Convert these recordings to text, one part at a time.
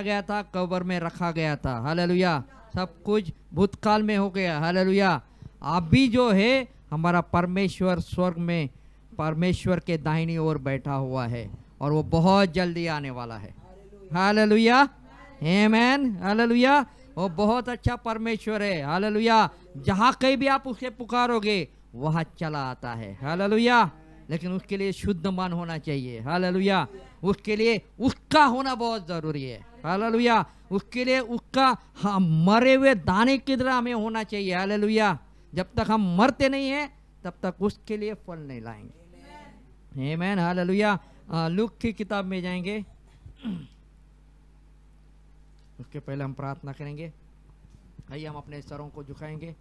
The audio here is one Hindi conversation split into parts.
किया गया था, कब्र में रखा गया था। हालेलुया। सब कुछ भूतकाल में हो गया। हालेलुया। अभी जो है हमारा परमेश्वर स्वर्ग में परमेश्वर के दाहिनी ओर बैठा हुआ है और वो बहुत जल्दी आने वाला है। हालेलुया। आमेन। हालेलुया। वो बहुत अच्छा परमेश्वर है। हालेलुया। जहाँ कहीं भी आप उसे पुकारोगे वहाँ चला आता है। हालेलुया। लेकिन उसके लिए शुद्ध मन होना चाहिए। हालेलुया। उसके लिए उसका होना बहुत जरूरी है। हालेलुया। उसके लिए उसका मरे हुए दाने की तरह हमें होना चाहिए। हालेलुया। जब तक हम मरते नहीं हैं तब तक उसके लिए फल नहीं लाएंगे। आमीन। हालेलुया। लूक की किताब में जाएंगे, उसके पहले हम प्रार्थना करेंगे। आइए हम अपने सरों को झुकाएंगे।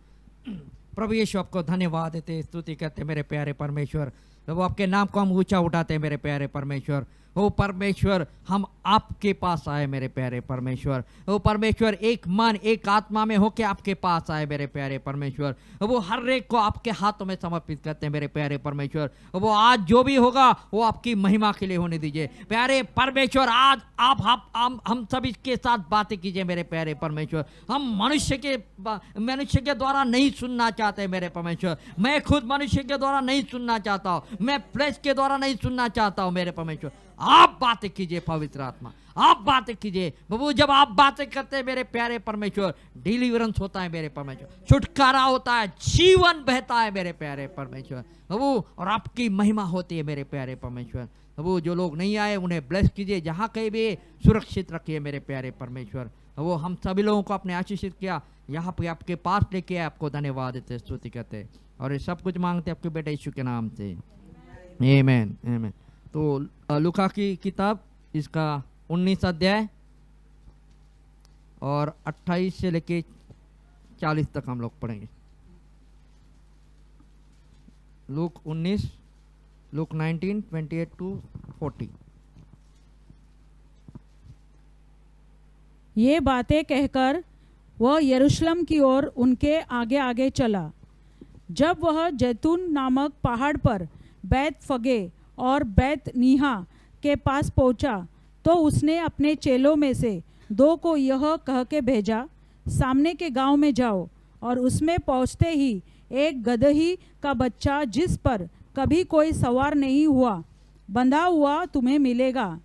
प्रभु यीशु आपको धन्यवाद देते, स्तुति करते मेरे प्यारे परमेश्वर। वो आपके नाम को हम ऊंचा उठाते मेरे प्यारे परमेश्वर। ओ परमेश्वर, हम आपके पास आए मेरे प्यारे परमेश्वर। ओ परमेश्वर, एक मन एक आत्मा में होके आपके पास आए मेरे प्यारे परमेश्वर। वो हर एक को आपके हाथों में समर्पित करते हैं मेरे प्यारे परमेश्वर। वो आज जो भी होगा वो आपकी महिमा के लिए होने दीजिए प्यारे परमेश्वर। आज आप हम सभी के साथ बातें कीजिए मेरे प्यारे परमेश्वर। हम मनुष्य के द्वारा नहीं सुनना चाहते मेरे परमेश्वर। मैं खुद मनुष्य के द्वारा नहीं सुनना चाहता हूँ, मैं फ्लैश के द्वारा नहीं सुनना चाहता हूँ मेरे परमेश्वर। आप बातें कीजिए पवित्र आत्मा, आप बातें कीजिए प्रभु। जब आप बातें करते हैं मेरे प्यारे परमेश्वर, डिलीवरेंस होता है मेरे परमेश्वर, छुटकारा होता है, जीवन बहता है मेरे प्यारे परमेश्वर प्रभु, और आपकी महिमा होती है मेरे प्यारे परमेश्वर प्रभु। जो लोग नहीं आए उन्हें ब्लेस कीजिए, जहाँ कहीं भी सुरक्षित रखिए मेरे प्यारे परमेश्वर। वो हम सभी लोगों को अपने आशीषित किया, यहाँ पे आपके पास लेके आए, आपको धन्यवाद देते, स्तुति करते और ये सब कुछ मांगते आपके बेटे यीशु के नाम से। आमीन। आमीन। तो लूका की किताब इसका 19 अध्याय और 28 से लेके 40 तक हम लोग पढ़ेंगे। Look 19, look 19, 28 to 40। ये बातें कहकर वह यरूशलेम की ओर उनके आगे आगे चला। जब वह जैतून नामक पहाड़ पर बैत फगे और बैत नीहा के पास पहुंचा तो उसने अपने चेलों में से 2 को यह कह के भेजा, सामने के गांव में जाओ और उसमें पहुंचते ही एक गदही का बच्चा जिस पर कभी कोई सवार नहीं हुआ बंधा हुआ तुम्हें मिलेगा,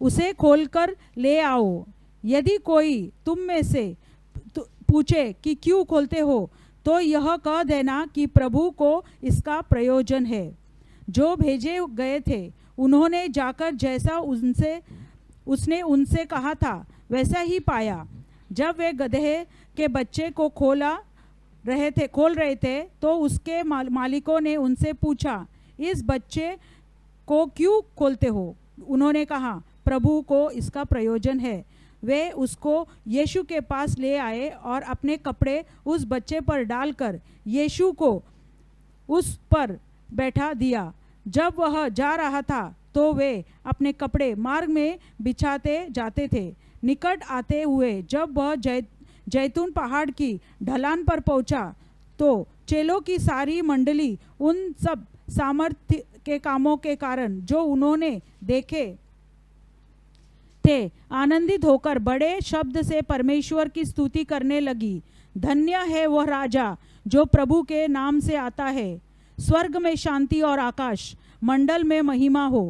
उसे खोलकर ले आओ। यदि कोई तुम में से पूछे कि क्यों खोलते हो तो यह कह देना कि प्रभु को इसका प्रयोजन है। जो भेजे गए थे उन्होंने जाकर जैसा उसने उनसे कहा था वैसा ही पाया। जब वे गधे के बच्चे को खोल रहे थे तो उसके मालिकों ने उनसे पूछा, इस बच्चे को क्यों खोलते हो? उन्होंने कहा, प्रभु को इसका प्रयोजन है। वे उसको यीशु के पास ले आए और अपने कपड़े उस बच्चे पर डालकर यीशु को उस पर बैठा दिया। जब वह जा रहा था तो वे अपने कपड़े मार्ग में बिछाते जाते थे। निकट आते हुए जब वह जैतून पहाड़ की ढलान पर पहुंचा तो चेलों की सारी मंडली उन सब सामर्थ्य के कामों के कारण जो उन्होंने देखे थे आनंदित होकर बड़े शब्द से परमेश्वर की स्तुति करने लगी। धन्य है वह राजा जो प्रभु के नाम से आता है। स्वर्ग में शांति और आकाश मंडल में महिमा हो।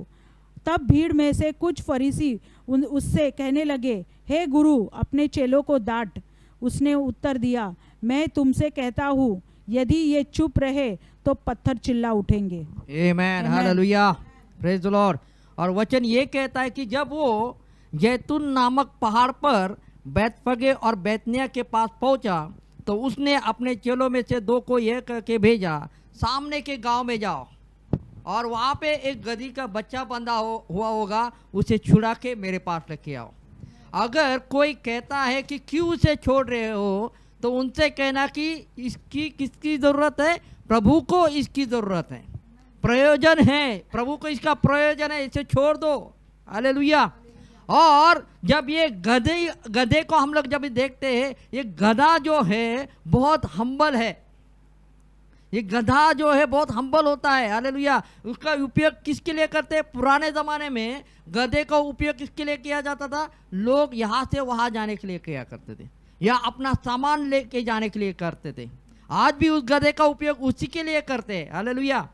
तब भीड़ में से कुछ फरीसी उससे कहने लगे, हे गुरु, अपने चेलों को डांट। उसने उत्तर दिया, मैं तुमसे कहता हूँ यदि ये चुप रहे तो पत्थर चिल्ला उठेंगे। आमीन। हालेलुया। Praise the Lord. और वचन ये कहता है कि जब वो जैतून नामक पहाड़ पर बैतफगे और बैतनिया के पास पहुंचा तो उसने अपने चेलों में से 2 को यह कह के भेजा, सामने के गांव में जाओ और वहाँ पे एक गधी का बच्चा बंधा हुआ होगा, उसे छुड़ा के मेरे पास लेके आओ। अगर कोई कहता है कि क्यों उसे छोड़ रहे हो तो उनसे कहना कि इसकी किसकी ज़रूरत है? प्रभु को इसकी ज़रूरत है, प्रयोजन है, प्रभु को इसका प्रयोजन है, इसे छोड़ दो। हालेलुया। और जब ये गधे को हम लोग जब देखते हैं, ये गधा जो है बहुत हम्बल है, ये गधा जो है बहुत हम्बल होता है, हालेलुया। उसका उपयोग किसके लिए करते हैं? पुराने ज़माने में गधे का उपयोग किसके लिए किया जाता था? लोग यहाँ से वहाँ जाने के लिए किया करते थे, या अपना सामान लेके जाने के लिए करते थे। आज भी उस गधे का उपयोग उसी के लिए करते हैं, हालेलुया।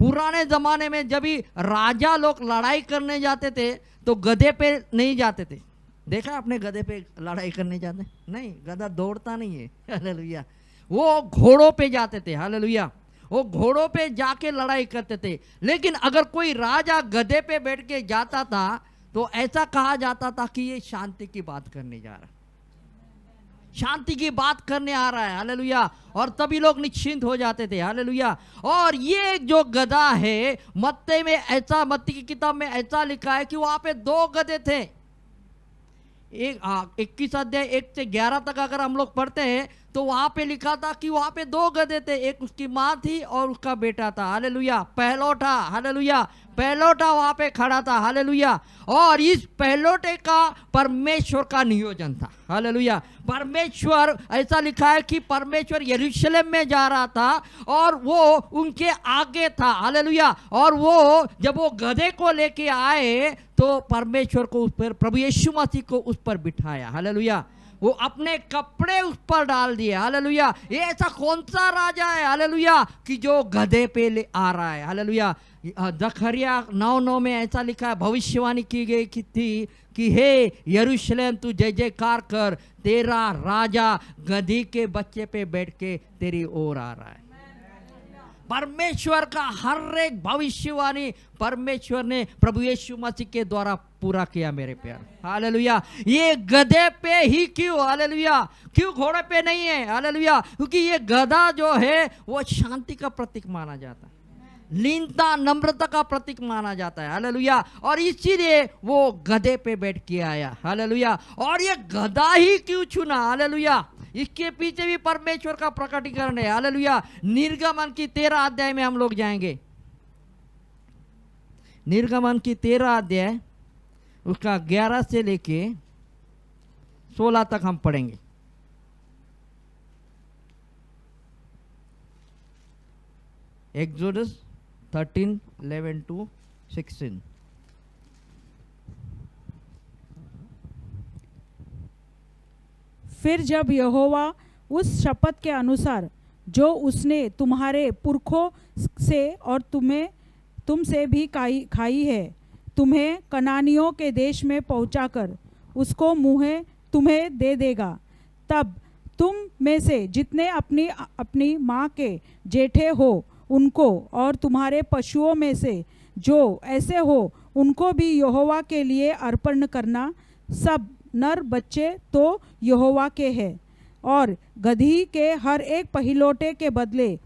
पुराने ज़माने में जब भी राजा लोग लड़ाई करने जाते थे तो गधे पे नहीं जाते थे। देखा आपने गधे पे लड़ाई करने जाते? नहीं, गधा दौड़ता नहीं है, हालेलुया। वो घोड़ों पे जाते थे, हालेलुया। वो घोड़ों पे जाके लड़ाई करते थे। लेकिन अगर कोई राजा गधे पे बैठ के जाता था तो ऐसा कहा जाता था कि ये शांति की बात करने जा रहा है, शांति की बात करने आ रहा है, हालेलुया। और तभी लोग निश्चिंत हो जाते थे, हालेलुया। और ये जो गधा है, मत्ती की किताब में ऐसा लिखा है कि वहां पे 2 गधे थे। 21 अध्याय 1 से 11 तक अगर हम लोग पढ़ते हैं तो वहां पे लिखा था कि वहां पे 2 गधे थे, एक उसकी माँ थी और उसका बेटा था, हालेलुया। पहलौठा, हालेलुया, पहलौठा वहां पे खड़ा था, हालेलुया। और इस पहलौठे का परमेश्वर का नियोजन था, हालेलुया। परमेश्वर, ऐसा लिखा है कि परमेश्वर यरूशलेम में जा रहा था और वो उनके आगे था, हालेलुया। और वो जब वो गधे को लेके आए तो परमेश्वर को उस पर, प्रभु यीशु मसीह को उस पर बिठाया, हालेलुया। वो अपने कपड़े उस पर डाल दिए, हालेलुया। ये ऐसा कौन सा राजा है, हालेलुया, कि जो गधे पे ले आ रहा है, हालेलुया। जकरिया 9:9 में ऐसा लिखा है, भविष्यवाणी की गई थी कि हे यरूशलेम तू जय जयकार कर, तेरा राजा गधी के बच्चे पे बैठ के तेरी ओर आ रहा है। परमेश्वर का हर एक भविष्यवाणी परमेश्वर ने प्रभु यीशु मसीह के द्वारा पूरा किया, मेरे प्यार, हालेलुया। ये गधे पे ही क्यों, हालेलुया, क्यों घोड़े पे नहीं है, हालेलुया? क्योंकि ये गधा जो है वो शांति का प्रतीक माना जाता है, लीनता, नम्रता का प्रतीक माना जाता है, हालेलुया। और इसीलिए वो गधे पे बैठ के आया, हालेलुया। और ये गधा ही क्यों चुना, हालेलुया? इसके पीछे भी परमेश्वर का प्रकटीकरण है, हालेलुया। निर्गमन की 13 अध्याय में हम लोग जाएंगे। निर्गमन की 13 अध्याय उसका 11 से लेके 16 तक हम पढ़ेंगे। एक्सोडस 13:11-16। फिर जब यहोवा उस शपथ के अनुसार जो उसने तुम्हारे पुरखों से और तुमसे भी खाई है, तुम्हें कनानियों के देश में पहुंचाकर उसको मुँह तुम्हें दे देगा, तब तुम में से जितने अपनी अपनी माँ के जेठे हो उनको और तुम्हारे पशुओं में से जो ऐसे हो उनको भी यहोवा के लिए अर्पण करना। सब नर बच्चे तो यहोवा के हैं, और गधी के हर एक पहिलौटे के बदले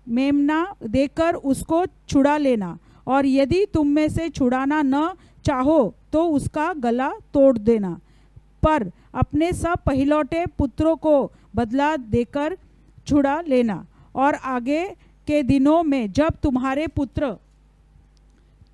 मेमना देकर उसको छुड़ा लेना, और यदि तुम में से छुड़ाना न चाहो तो उसका गला तोड़ देना। पर अपने सब पहिलौटे पुत्रों को बदला देकर छुड़ा लेना। और आगे के दिनों में जब तुम्हारे पुत्र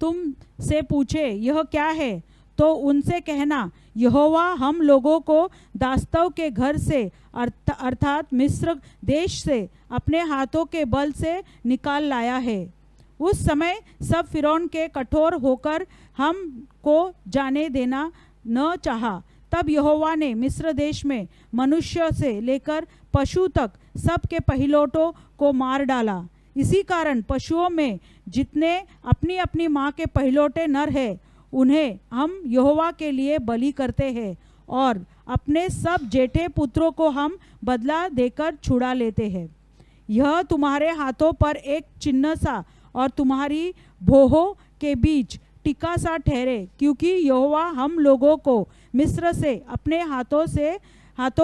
तुम से पूछे यह क्या है, तो उनसे कहना, यहोवा हम लोगों को दास्तव के घर से अर्थात मिस्र देश से अपने हाथों के बल से निकाल लाया है। उस समय सब फिरौन के कठोर होकर हम को जाने देना न चाहा। तब यहोवा ने मिस्र देश में मनुष्य से लेकर पशु तक सब के पहिलौटों को मार डाला। इसी कारण पशुओं में जितने अपनी अपनी माँ के पहिलौटे नर हैं, उन्हें हम यहोवा के लिए बलि करते हैं, और अपने सब जेठे पुत्रों को हम बदला देकर छुड़ा लेते हैं। यह तुम्हारे हाथों पर एक चिन्ह सा और तुम्हारी भौहों के बीच टिका सा ठहरे, क्योंकि यहोवा हम लोगों को मिस्र से अपने हाथों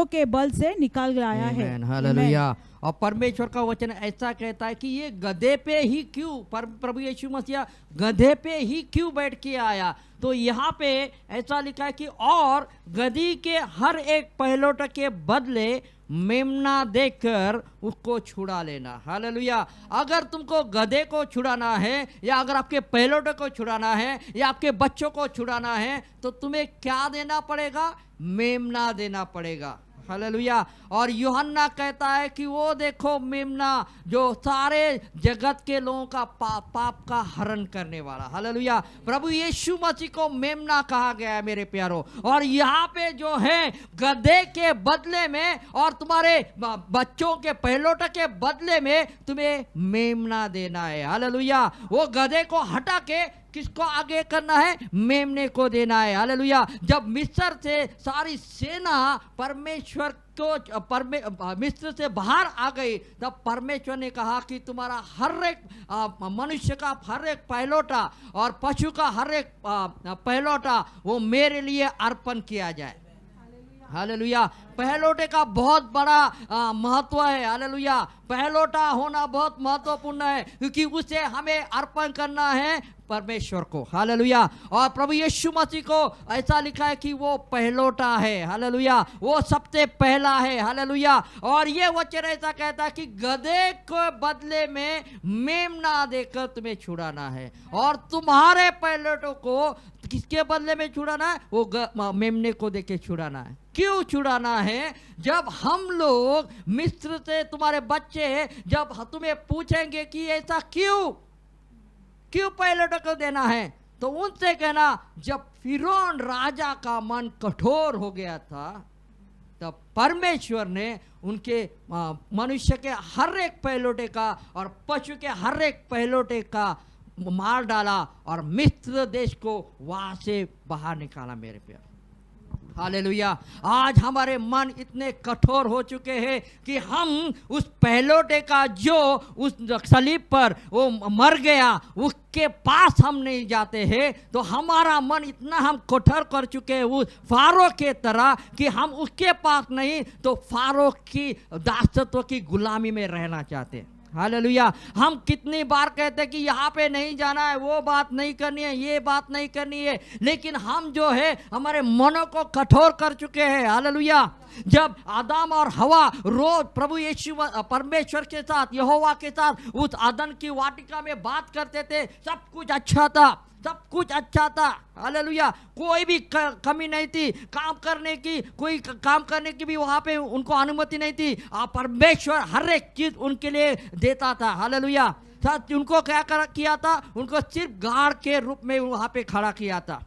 के बल से निकाल लाया है। हालेलुया। और परमेश्वर का वचन ऐसा कहता है कि ये गधे पे ही क्यों, प्रभु यीशु मसीह गधे पे ही क्यों बैठ के आया? तो यहाँ पे ऐसा लिखा है कि और गधी के हर एक पहिलौट के बदले मेमना देकर उसको छुड़ा लेना। हालेलुया। अगर तुमको गधे को छुड़ाना है, या अगर आपके पहिलौटे को छुड़ाना है, या आपके बच्चों को छुड़ाना है, तो तुम्हें क्या देना पड़ेगा? मेमना देना पड़ेगा। हालेलुया। और यूहन्ना कहता है कि वो देखो मेमना जो सारे जगत के लोगों का पाप का हरण करने वाला। हालेलुया। प्रभु यीशु मसीह को मेमना कहा गया है मेरे प्यारों। और यहाँ पे जो है गधे के बदले में और तुम्हारे बच्चों के पहलोट के बदले में तुम्हें मेमना देना है। हालेलुया। वो गधे को हटा के किसको आगे करना है? मेमने को देना है। हालेलुया। जब मिस्र से सारी सेना परमेश्वर को मिस्र से बाहर आ गई, तब परमेश्वर ने कहा कि तुम्हारा हर एक मनुष्य का हर एक पहलौटा और पशु का हर एक पहलौटा वो मेरे लिए अर्पण किया जाए। हालेलुया। पहलोटे का बहुत बड़ा महत्व है। हालेलुया। पहलोटा होना बहुत महत्वपूर्ण है क्योंकि उसे हमें अर्पण करना है परमेश्वर को। हालेलुया। और प्रभु यीशु मसीह को ऐसा लिखा है कि वो पहलोटा है। हालेलुया। वो सबसे पहला है। हालेलुया। और ये वचन ऐसा कहता है कि गधे को बदले में मेमना देकर तुम्हें छुड़ाना है। और तुम्हारे पहलोटों को किसके बदले में छुड़ाना है? वो मेमने को देके छुड़ाना है। क्यों छुड़ाना है? जब हम लोग मिस्र से तुम्हारे बच्चे जब तुम्हें पूछेंगे कि ऐसा क्यों पहलोटों को देना है, तो उनसे कहना जब फिरौन राजा का मन कठोर हो गया था तब परमेश्वर ने उनके मनुष्य के हर एक पहलोटे का और पशु के हर एक पहलोटे का मार डाला और मिस्र देश को वहां से बाहर निकाला मेरे प्यार। हालेलुया। आज हमारे मन इतने कठोर हो चुके हैं कि हम उस पहलोटे का जो उस सलीब पर वो मर गया उसके पास हम नहीं जाते हैं। तो हमारा मन इतना हम कठोर कर चुके हैं उस फारो के तरह कि हम उसके पास नहीं तो फारो की दासत्व की गुलामी में रहना चाहते हैं। हालेलुया। हम कितनी बार कहते हैं कि यहाँ पे नहीं जाना है, वो बात नहीं करनी है, ये बात नहीं करनी है, लेकिन हम जो है हमारे मनों को कठोर कर चुके हैं। हालेलुया। जब आदम और हवा रोज प्रभु यीशु परमेश्वर के साथ यहोवा के साथ उस आदन की वाटिका में बात करते थे, सब कुछ अच्छा था, सब कुछ अच्छा था। हालेलुया। कोई भी कमी नहीं थी, काम करने की कोई काम करने की भी वहां पे उनको अनुमति नहीं थी। परमेश्वर हर एक चीज उनके लिए देता था। हालेलुया। साथ उनको क्या किया था? उनको सिर्फ गार्ड के रूप में वहां पे खड़ा किया था,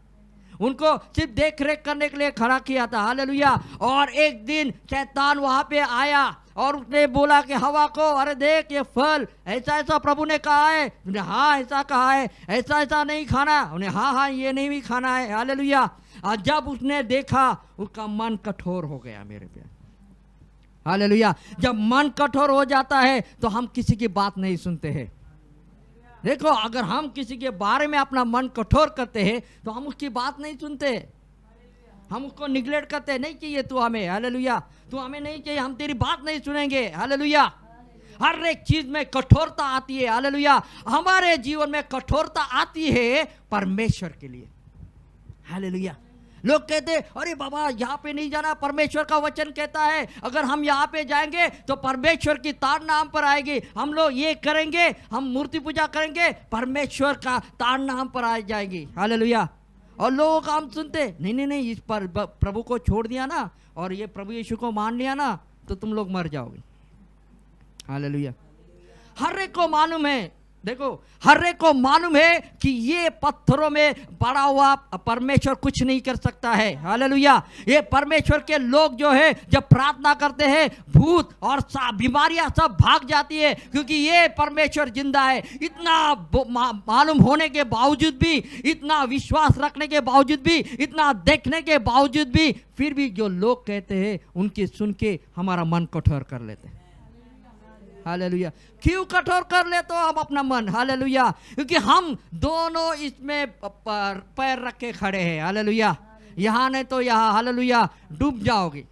उनको सिर्फ देख रेख करने के लिए खड़ा किया था। हालेलुया। और एक दिन शैतान वहां पे आया और उसने बोला कि हवा को, अरे देख ये फल ऐसा ऐसा प्रभु ने कहा है। उन्हें हाँ ऐसा कहा है, ऐसा ऐसा नहीं खाना। उन्हें हाँ ये नहीं भी खाना है। हालेलुया। और जब उसने देखा उसका मन कठोर हो गया मेरे प्यार। हालेलुया। जब मन कठोर हो जाता है तो हम किसी की बात नहीं सुनते हैं। देखो, अगर हम किसी के बारे में अपना मन कठोर करते हैं तो हम उसकी बात नहीं सुनते, हम उसको निगलेक्ट करते हैं। नहीं चाहिए तू हमें। हालेलुया। तू हमें नहीं चाहिए, हम तेरी बात नहीं सुनेंगे। हालेलुया। हर एक चीज में कठोरता आती है। हालेलुया। हमारे जीवन में कठोरता आती है परमेश्वर के लिए। हालेलुया। लोग कहते अरे बाबा यहाँ पे नहीं जाना, परमेश्वर का वचन कहता है अगर हम यहाँ पे जाएंगे तो परमेश्वर की ताड़ना हम पर आएगी, हम लोग ये करेंगे, हम मूर्ति पूजा करेंगे, परमेश्वर का ताड़ना हम पर आ जाएगी। हालेलुया। और लोगों का हम सुनते नहीं, इस पर प्रभु को छोड़ दिया ना और ये प्रभु यीशु को मान लिया ना तो तुम लोग मर जाओगे। हालेलुया। हर एक को मालूम है, देखो हर एक को मालूम है कि ये पत्थरों में पड़ा हुआ परमेश्वर कुछ नहीं कर सकता है। हालेलुया। ये परमेश्वर के लोग जो है जब प्रार्थना करते हैं भूत और बीमारियां सब भाग जाती है क्योंकि ये परमेश्वर जिंदा है। इतना मालूम होने के बावजूद भी, इतना विश्वास रखने के बावजूद भी, इतना देखने के बावजूद भी फिर भी जो लोग कहते हैं उनकी सुन के हमारा मन कठोर कर लेते हैं। हालेलुया। क्यों कठोर कर ले तो हम अपना मन? हालेलुया। क्योंकि हम दोनों इसमें पैर रख के खड़े हैं। हालेलुया। यहाँ नहीं तो यहाँ। हालेलुया। डूब जाओगे।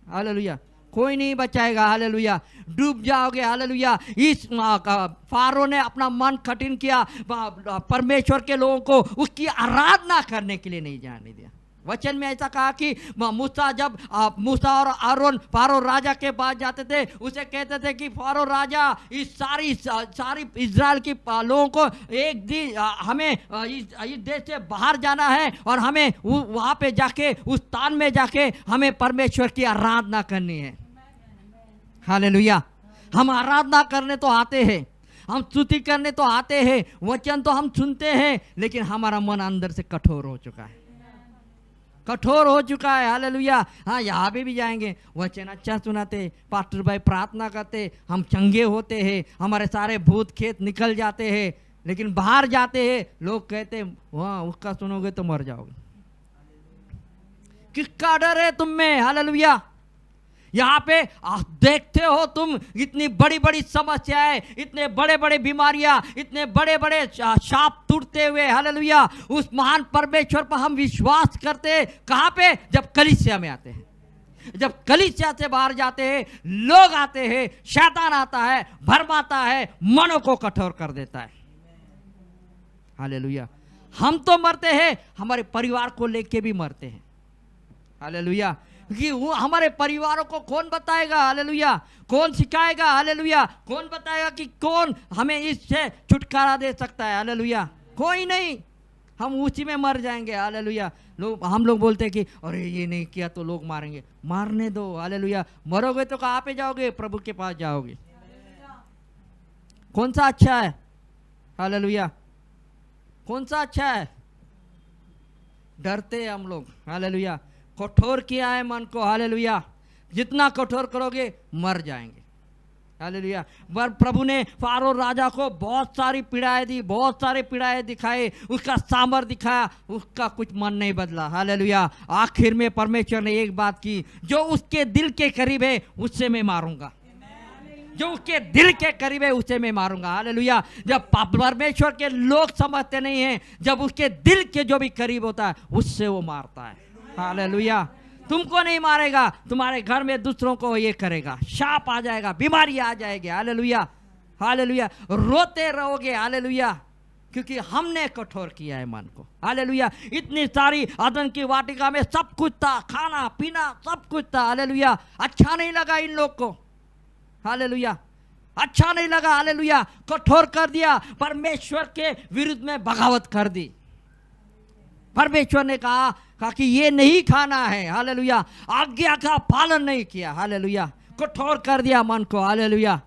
हालेलुया। कोई नहीं बचाएगा। हालेलुया। डूब जाओगे। हालेलुया। इस फारो ने अपना मन कठिन किया, परमेश्वर के लोगों को उसकी आराधना करने के लिए नहीं जाने दिया। वचन में ऐसा कहा कि मूसा जब मूसा और आरोन फारो राजा के पास जाते थे, उसे कहते थे कि फारो राजा इस सारी इजराइल के लोगों को एक दिन हमें इस देश से बाहर जाना है और हमें वहाँ पे जाके उस स्थान में जाके हमें परमेश्वर की आराधना करनी है। हालेलुया। हम आराधना करने तो आते हैं, हम स्तुति करने तो आते हैं, वचन तो हम सुनते हैं, लेकिन हमारा मन अंदर से कठोर हो चुका है, कठोर हो चुका है। हालेलुया। हाँ, यहाँ पे भी जाएंगे, वचन अच्छा सुनाते, पास्टर भाई प्रार्थना करते, हम चंगे होते हैं, हमारे सारे भूत खेत निकल जाते हैं, लेकिन बाहर जाते हैं लोग कहते हैं वहाँ उसका सुनोगे तो मर जाओगे। किसका डर है तुम में? हालेलुया। यहाँ पे देखते हो तुम इतनी बड़ी बड़ी समस्याएं, इतने बड़े बड़े बीमारियां, इतने बड़े बड़े शाप टूटते हुए। हालेलुया। उस महान परमेश्वर पर हम विश्वास करते कहाँ पे? जब कलीसिया में आते हैं, जब कलीसिया से बाहर जाते हैं, लोग आते हैं, शैतान आता है, भरमाता है, मनों को कठोर कर देता है। हालेलुया। हम तो मरते हैं, हमारे परिवार को लेके भी मरते हैं। हालेलुया। कि वो हमारे परिवारों को कौन बताएगा? हालेलुया। कौन सिखाएगा? हालेलुया। कौन बताएगा कि कौन हमें इससे छुटकारा दे सकता है? हालेलुया। कोई नहीं, हम उसी में मर जाएंगे। हालेलुया। हम लोग बोलते हैं कि अरे ये नहीं किया तो लोग मारेंगे, मारने दो। हालेलुया। मरोगे तो कहाँ पे जाओगे? प्रभु के पास जाओगे। कौन सा अच्छा है? हालेलुया। कौन सा अच्छा है? डरते हैं हम लोग। हालेलुया। कठोर किया है मन को। हालेलुया। जितना कठोर करोगे मर जाएंगे। हालेलुया। पर प्रभु ने फारो राजा को बहुत सारी पीड़ाएं दी, बहुत सारे पीड़ाएं दिखाए, उसका सामर्थ दिखाया, उसका कुछ मन नहीं बदला। हालेलुया। आखिर में परमेश्वर ने एक बात की, जो उसके दिल के करीब है उससे मैं मारूंगा, जो उसके दिल के करीब है उसे मैं मारूंगा। हालेलुया। जब परमेश्वर के लोग समझते नहीं हैं, जब उसके दिल के जो भी करीब होता है उससे वो मारता है। हालेलुया। तुमको नहीं मारेगा, तुम्हारे घर में दूसरों को ये करेगा, शाप आ जाएगा, बीमारी आ जाएगी। हालेलुया। हालेलुया। रोते रहोगे। हालेलुया। क्योंकि हमने कठोर किया है मन को। हालेलुया। इतनी सारी अदन की वाटिका में सब कुछ था, खाना पीना सब कुछ था। हालेलुया। अच्छा नहीं लगा इन लोग को। हालेलुया। अच्छा नहीं लगा। हालेलुया। कठोर कर दिया, परमेश्वर के विरुद्ध में बगावत कर दी। परमेश्वर ने कहा कि ये नहीं खाना है। हालेलुया। आज्ञा का पालन नहीं किया। हालेलुया। कठोर कर दिया मन को। हालेलुया।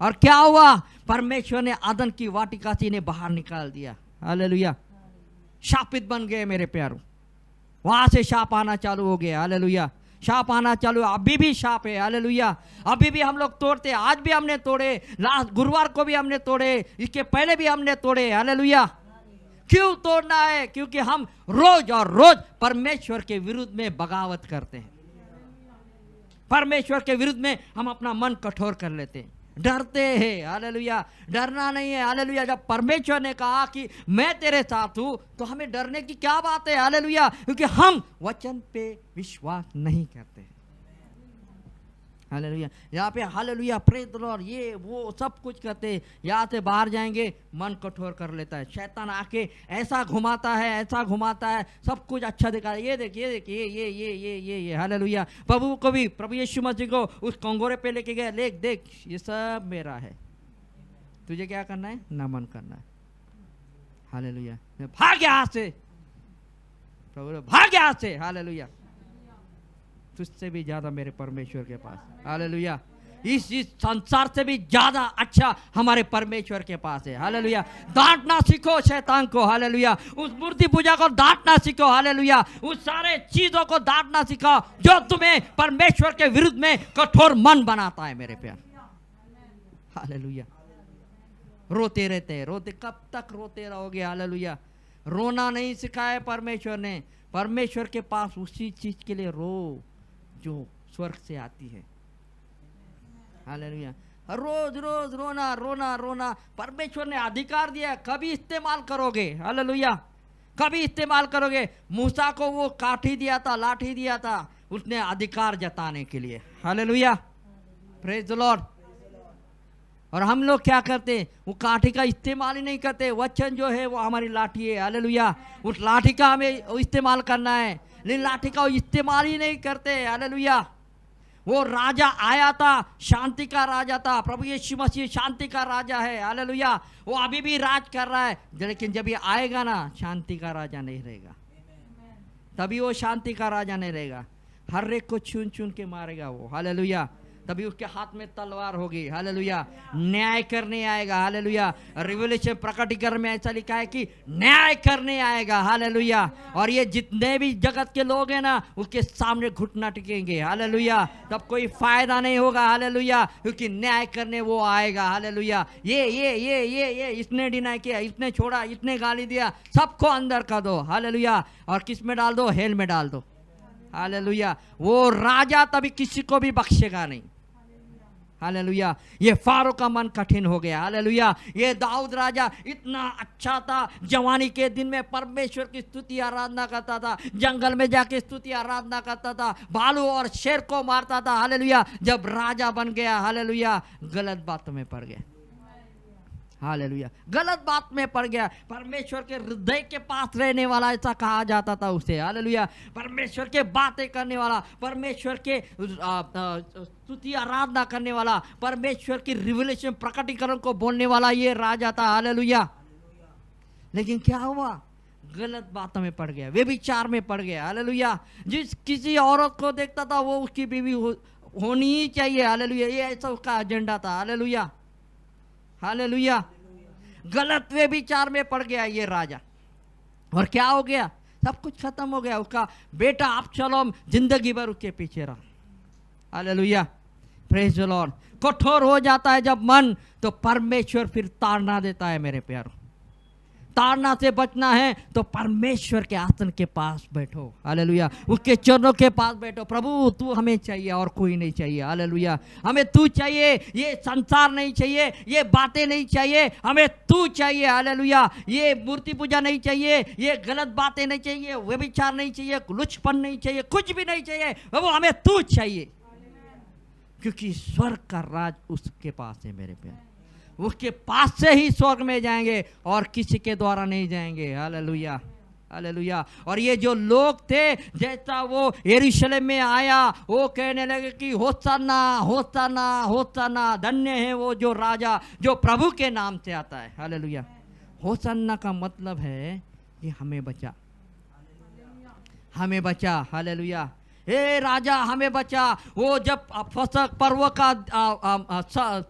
और क्या हुआ? परमेश्वर ने अदन की वाटिका से इन्हें बाहर निकाल दिया। हालेलुया। शापित बन गए मेरे प्यारों। वहां से शाप आना चालू हो गया। हालेलुया। शाप आना चालू, अभी भी शाप है। हालेलुया। अभी भी हम लोग तोड़ते, आज भी हमने तोड़े, लास्ट गुरुवार को भी हमने तोड़े, इसके पहले भी हमने तोड़े। हालेलुया। क्यों तोड़ना है? क्योंकि हम रोज और रोज परमेश्वर के विरुद्ध में बगावत करते हैं, परमेश्वर के विरुद्ध में हम अपना मन कठोर कर लेते हैं, डरते हैं। हालेलुया। डरना नहीं है। हालेलुया। जब परमेश्वर ने कहा कि मैं तेरे साथ हूं, तो हमें डरने की क्या बात है? हालेलुया। क्योंकि हम वचन पे विश्वास नहीं करते। हालेलुया। यहाँ पे हालेलुया, प्रेज द लॉर्ड, ये वो सब कुछ करते, यहाँ से बाहर जाएंगे मन कठोर कर लेता है। शैतान आके ऐसा घुमाता है, ऐसा घुमाता है, सब कुछ अच्छा दिखा है, ये देख ये देख ये। हालेलुया। प्रभु को भी, प्रभु यीशु मसीह को उस कंगोरे पे लेके गए, लेक देख ये सब मेरा है, तुझे क्या करना है? नमन करना है। हालेलुया। भाग यहाँ से, प्रभु भाग यहाँ से। हालेलुया। तुझसे भी ज्यादा मेरे परमेश्वर के पास। हालेलुया। इस संसार से भी ज्यादा अच्छा हमारे परमेश्वर के पास है। हालेलुया। डांटना सीखो शैतान को। हालेलुया। उस मूर्ति पूजा को डांटना सीखो। हालेलुया। उस सारे चीजों को डांटना सीखो जो तुम्हें परमेश्वर के विरुद्ध में कठोर मन बनाता है मेरे प्यार। हालेलुया। रोते रहते हैं, रोते, कब तक रोते रहोगे? हालेलुया। रोना नहीं सिखाया परमेश्वर ने। परमेश्वर के पास उसी चीज के लिए रो जो स्वर्ग से आती है। हालेलुया। रोज रोज रोना रोना रोना, परमेश्वर ने अधिकार दिया, कभी इस्तेमाल करोगे? हालेलुया। कभी इस्तेमाल करोगे? मूसा को वो काठी दिया था, लाठी दिया था, उसने अधिकार जताने के लिए। हालेलुया। Praise the Lord. और हम लोग क्या करते? वो काठी का इस्तेमाल ही नहीं करते। वचन जो है वो हमारी लाठी है। हालेलुया। उस लाठी का हमें इस्तेमाल करना है, लेकिन लाठी का इस्तेमाल ही नहीं करते। हालेलुया। वो राजा आया था, शांति का राजा था। प्रभु यीशु मसीह शांति का राजा है। हालेलुया। वो अभी भी राज कर रहा है, लेकिन जब ये आएगा ना, शांति का राजा नहीं रहेगा। तभी वो शांति का राजा नहीं रहेगा। हर एक को चुन चुन के मारेगा वो। हालेलुया। तभी उसके हाथ में तलवार होगी। हालेलुया। न्याय करने आएगा। हालेलुया। रिवलेशन प्रकटीकरण में ऐसा लिखा है कि न्याय करने आएगा। हालेलुया। और ये जितने भी जगत के लोग हैं ना, उसके सामने घुटना टिकेंगे। हालेलुया। तब कोई फायदा नहीं होगा। हालेलुया। क्योंकि न्याय करने वो आएगा। हालेलुया। ये इसने डिनाई किया, इसने छोड़ा, इसने गाली दिया, सबको अंदर कर दो। हालेलुया। और किस में डाल दो? हेल में डाल दो। हालेलुया। वो राजा तभी किसी को भी बख्शेगा नहीं। हालेलुया। ये फारो का मन कठिन हो गया। हालेलुया। ये दाऊद राजा इतना अच्छा था, जवानी के दिन में परमेश्वर की स्तुति आराधना करता था, जंगल में जाके स्तुति आराधना करता था, भालू और शेर को मारता था। हालेलुया। जब राजा बन गया, हालेलुया, गलत बातों में पड़ गया। हालेलुया। गलत बात में पड़ गया। परमेश्वर के हृदय के पास रहने वाला ऐसा कहा जाता था उसे। हालेलुया। परमेश्वर के बातें करने वाला, परमेश्वर के स्तुति आराधना करने वाला, परमेश्वर की रिवलेशन प्रकटीकरण को बोलने वाला ये राजा था। हालेलुया। लेकिन क्या हुआ? गलत बातों में पड़ गया, व्यभिचार में पड़ गया। हालेलुया। जिस किसी औरत को देखता था वो उसकी बीवी होनी ही चाहिए। हालेलुया। ये ऐसा उसका एजेंडा था। हालेलुया। हालेलुया। गलत व्यभिचार में पड़ गया ये राजा, और क्या हो गया? सब कुछ खत्म हो गया। उसका बेटा अबशालोम जिंदगी भर उसके पीछे रहा। हालेलुया। Praise the Lord. कठोर हो जाता है जब मन, तो परमेश्वर फिर ताड़ना देता है मेरे प्यारों। ताड़ना से बचना है तो परमेश्वर के आसन के पास बैठो। हालेलुया। उसके चरणों के पास बैठो। प्रभु तू हमें चाहिए और कोई नहीं चाहिए। हालेलुया। हमें तू चाहिए, ये संसार नहीं चाहिए, ये बातें नहीं चाहिए, हमें तू चाहिए। हालेलुया। ये मूर्ति पूजा नहीं चाहिए, ये गलत बातें नहीं चाहिए, व्यभिचार नहीं चाहिए, लुचपन नहीं चाहिए, कुछ भी नहीं चाहिए। प्रभु हमें तू चाहिए, क्योंकि स्वर्ग का राज उसके पास है मेरे प्यारे। उसके पास से ही स्वर्ग में जाएंगे और किसी के द्वारा नहीं जाएंगे। हालेलुया। हालेलुया। और ये जो लोग थे, जैसा वो यरूशलेम में आया, वो कहने लगे कि होसाना होसाना होसाना, धन्य है वो जो राजा जो प्रभु के नाम से आता है। हालेलुया। होसाना का मतलब है कि हमें बचा, हमें बचा। हालेलुया। हे राजा हमें बचा। वो जब फसक पर्व का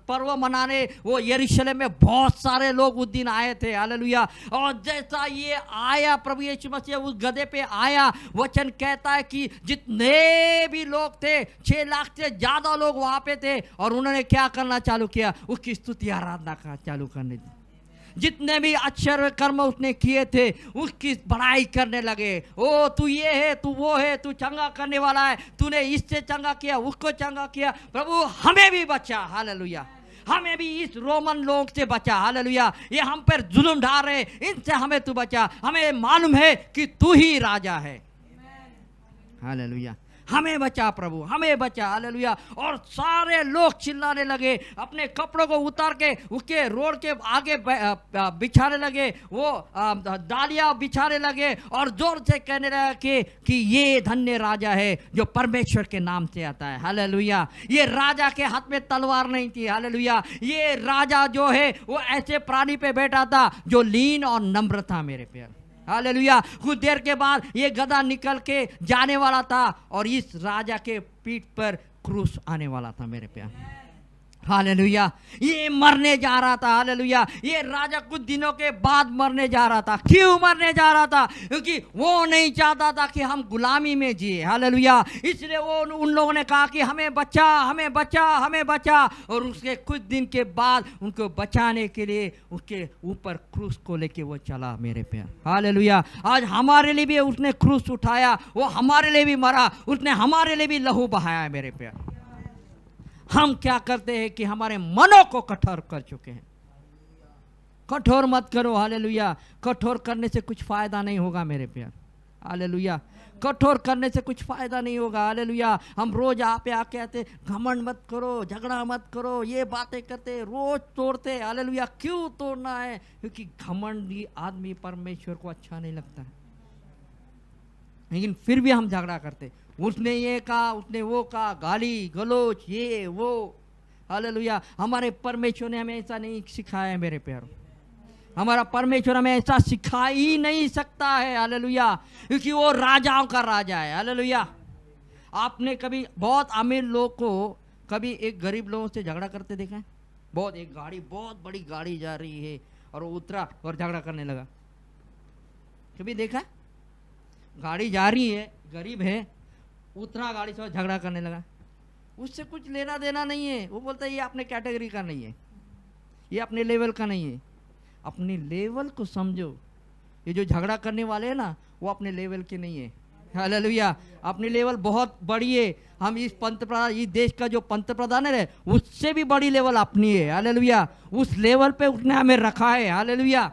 पर्व मनाने वो यरूशलेम में बहुत सारे लोग उस दिन आए थे। हालेलुया। और जैसा ये आया, प्रभु यीशु मसीह उस गधे पे आया, वचन कहता है कि जितने भी लोग थे, 6 लाख से ज्यादा लोग वहां पे थे, और उन्होंने क्या करना चालू किया? उसकी स्तुति आराधना का चालू करने दी। जितने भी आश्चर्य कर्म उसने किए थे उसकी बड़ाई करने लगे। ओ तू ये है, तू वो है, तू चंगा करने वाला है, तूने इससे चंगा किया, उसको चंगा किया। प्रभु हमें भी बचा। हालेलुया। हमें भी इस रोमन लोग से बचा। हालेलुया। ये हम पर जुल्म ढा रहे, इनसे हमें तू बचा। हमें मालूम है कि तू ही राजा है। हालेलुया। हमें बचा प्रभु, हमें बचा। हालेलुया। और सारे लोग चिल्लाने लगे, अपने कपड़ों को उतार के उसके रोड के आगे बिछाने लगे, वो डालियां बिछाने लगे, और जोर से कहने लगे कि ये धन्य राजा है जो परमेश्वर के नाम से आता है। हालेलुया। ये राजा के हाथ में तलवार नहीं थी। हालेलुया। ये राजा जो है वो ऐसे प्राणी पे बैठा था जो लीन और नम्र था मेरे प्यारे। हालेलुया। कुछ देर के बाद ये गधा निकल के जाने वाला था, और इस राजा के पीठ पर क्रूस आने वाला था मेरे प्यारे। हालेलुया। ये मरने जा रहा था। हालेलुया। ये राजा कुछ दिनों के बाद मरने जा रहा था। क्यों मरने जा रहा था? क्योंकि वो नहीं चाहता था कि हम गुलामी में जिए। हालेलुया। इसलिए वो उन लोगों ने कहा कि हमें बचा, हमें बचा, हमें बचा। और उसके कुछ दिन के बाद उनको बचाने के लिए उसके ऊपर क्रूस को लेके वो चला मेरे प्यार। हालेलुया। आज हमारे लिए भी उसने क्रूस उठाया, वो हमारे लिए भी मरा, उसने हमारे लिए भी लहू बहाया मेरे प्यार। हम क्या करते हैं कि हमारे मनों को कठोर कर चुके हैं। कठोर मत करो। हालेलुया। कठोर करने से कुछ फायदा नहीं होगा मेरे प्यार। हालेलुया। कठोर करने से कुछ फायदा नहीं होगा। हालेलुया। हम रोज आप पे आके आते, घमंड मत करो, झगड़ा मत करो, ये बातें करते, रोज तोड़ते। हालेलुया। क्यों तोड़ना है? क्योंकि घमंडी आदमी परमेश्वर को अच्छा नहीं लगता है। लेकिन फिर भी हम झगड़ा करते, उसने ये कहा, उसने वो कहा, गाली गलोच ये वो। हालेलुया। हमारे परमेश्वर ने हमें ऐसा नहीं सिखाया है मेरे प्यारों। हमारा परमेश्वर हमें ऐसा सिखा ही नहीं सकता है। हालेलुया। क्योंकि वो राजाओं का राजा है। हालेलुया। आपने कभी बहुत अमीर लोग को कभी एक गरीब लोगों से झगड़ा करते देखा है? बहुत, एक गाड़ी, बहुत बड़ी गाड़ी जा रही है और वो उतरा और झगड़ा करने लगा, कभी देखा? गाड़ी जा रही है, गरीब है, उतरा गाड़ी से झगड़ा करने लगा। उससे कुछ लेना देना नहीं है। वो बोलता है ये अपने कैटेगरी का नहीं है, ये अपने लेवल का नहीं है। अपने लेवल को समझो। ये जो झगड़ा करने वाले हैं ना, वो अपने लेवल के नहीं है। हालेलुया। अपनी लेवल बहुत बड़ी है। हम इस पंतप्रधान, इस देश का जो पंतप्रधान है, उससे भी बड़ी लेवल अपनी है। हालेलुया। उस लेवल पे उसने हमें रखा है। हालेलुया।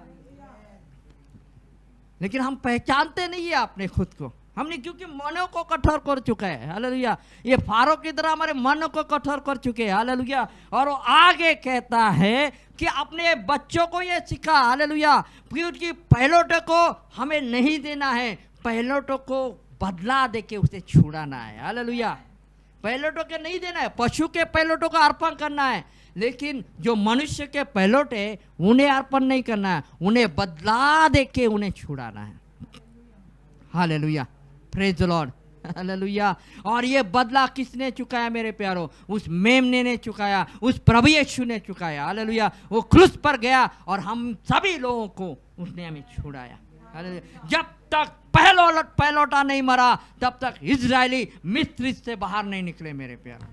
लेकिन हम पहचानते नहीं है अपने खुद को। हमने क्योंकि मनों को कठोर कर चुका है। हालेलुया। ये फारो की तरह हमारे मनों को कठोर कर चुके हैं। हालेलुया। और वो आगे कहता है कि अपने बच्चों को ये सिखा। हालेलुया। क्योंकि पहलोटों को हमें नहीं देना है, पहलोटों को बदला देके उसे छुड़ाना है। हालेलुया। पहलोटों के नहीं देना है, पशु के पहलोटों का अर्पण करना है, लेकिन जो मनुष्य के पहलोट है उन्हें अर्पण नहीं करना है, उन्हें बदला देके उन्हें छुड़ाना है। Hallelujah. Praise the Lord. Hallelujah. और ये बदला किसने चुकाया मेरे प्यारो? उस मेमने ने चुकाया, उस प्रभु यीशु ने चुकाया। हालेलुया। वो क्रूस पर गया और हम सभी लोगों को उसने हमें छुड़ाया। हालेलुया। जब तक पहलौटा नहीं मरा, तब तक इजरायली मिस्र से बाहर नहीं निकले मेरे प्यारो।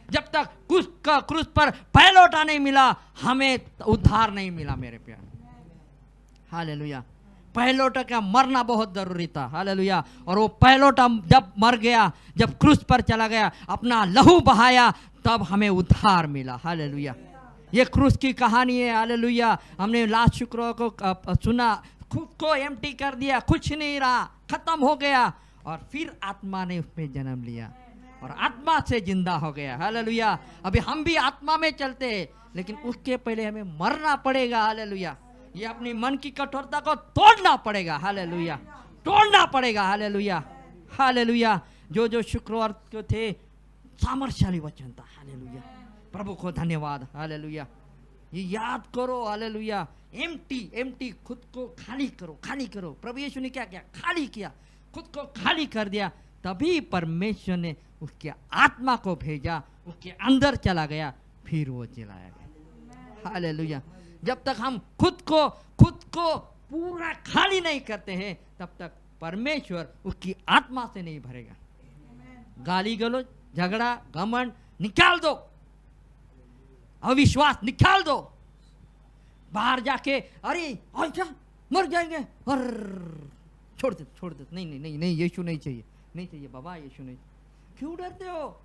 जब तक क्रूस पर पहलौटा नहीं मिला, हमें उद्धार नहीं मिला मेरे प्यारो। हालेलुया। पहलौटा का मरना बहुत जरूरी था। हालेलुया। और वो पहलौटा जब मर गया, जब क्रूस पर चला गया, अपना लहू बहाया, तब हमें उद्धार मिला। हालेलुया। ये क्रूस की कहानी है। हालेलुया। हमने लास्ट शुक्रवार को सुना, खुद को एम्प्टी कर दिया, कुछ नहीं रहा, खत्म हो गया, और फिर आत्मा ने उसमें जन्म लिया और आत्मा से जिंदा हो गया। हालेलुया। अभी हम भी आत्मा में चलते हैं, लेकिन उसके पहले हमें मरना पड़ेगा। हालेलुया। ये अपनी मन की कठोरता को तोड़ना पड़ेगा। हालेलुया। तोड़ना पड़ेगा। हालेलुया। हालेलुया। जो शुक्रवार को थे, सामर्थ्यशाली वचन था। हालेलुया। प्रभु को धन्यवाद। हालेलुया। ये याद करो। हालेलुया। एम्प्टी, खुद को खाली करो। प्रभु यीशु ने क्या किया? खाली किया, खुद को खाली कर दिया। तभी परमेश्वर ने उसके आत्मा को भेजा, उसके अंदर चला गया, फिर वो चलाया गया। हालेलुया। जब तक हम खुद को पूरा खाली नहीं करते हैं, तब तक परमेश्वर उसकी आत्मा से नहीं भरेगा। गाली गलौज, झगड़ा, घमंड निकाल दो, अविश्वास निकाल दो। बाहर जाके अरे अच्छा मर जाएंगे, और छोड़ दे। नहीं, यीशु नहीं चाहिए बाबा, यीशु नहीं। क्यों डरते हो?